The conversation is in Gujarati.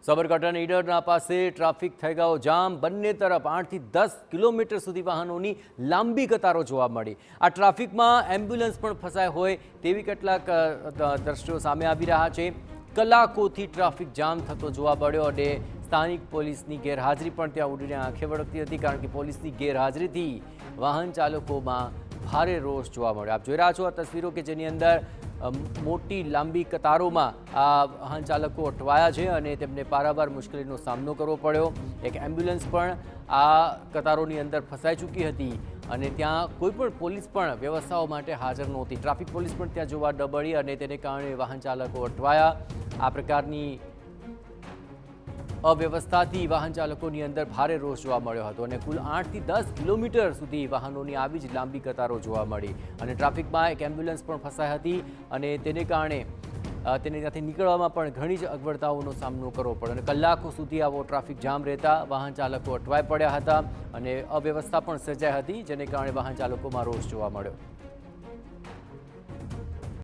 સાબરકાંઠાના ઈડરના પાસે ટ્રાફિક થઈ ગયો જામ। બંને તરફ 8 થી 10 કિલોમીટર સુધી વાહનોની લાંબી કતારો જોવા મળી। આ ટ્રાફિકમાં એમ્બ્યુલન્સ પણ ફસાય હોય તેવી કેટલાક દ્રશ્યો સામે આવી રહ્યા છે। કલાકોથી ટ્રાફિક જામ થતો જોવા મળ્યો અને સ્થાનિક પોલીસની ગેરહાજરી પણ ત્યાં ઉડીને આંખે વળગતી હતી, કારણ કે પોલીસની ગેરહાજરીથી વાહન ચાલકોમાં ભારે રોષ જોવા મળ્યો। આપ જોઈ રહ્યા છો આ તસવીરો કે જેની અંદર મોટી લાંબી કતારોમાં આ વાહન ચાલકો અટવાયા છે અને તેમને પારાવાર મુશ્કેલીનો સામનો કરવો પડ્યો। એક એમ્બ્યુલન્સ પણ આ કતારોની અંદર ફસાઈ ચૂકી હતી અને ત્યાં કોઈ પણ પોલીસ પણ વ્યવસ્થાઓ માટે હાજર નહોતી। ટ્રાફિક પોલીસ પણ ત્યાં જોવા ન મળી અને તેને કારણે વાહન ચાલકો અટવાયા। આ પ્રકારની અવ્યવસ્થાથી વાહન ચાલકોની અંદર ભારે રોષ જોવા મળ્યો હતો અને કુલ 8 થી 10 કિલોમીટર સુધી વાહનોની આવી જ લાંબી કતારો જોવા મળી અને ટ્રાફિકમાં એક એમ્બ્યુલન્સ પણ ફસાઈ હતી અને તેને કારણે તેને ત્યાંથી નીકળવામાં પણ ઘણી જ અગવડતાઓનો સામનો કરવો પડ્યો અને કલાકો સુધી આવો ટ્રાફિક જામ રહેતા વાહન ચાલકો અટવાઈ પડ્યા હતા અને અવ્યવસ્થા પણ સર્જાઈ હતી, જેને કારણે વાહન ચાલકોમાં રોષ જોવા મળ્યો।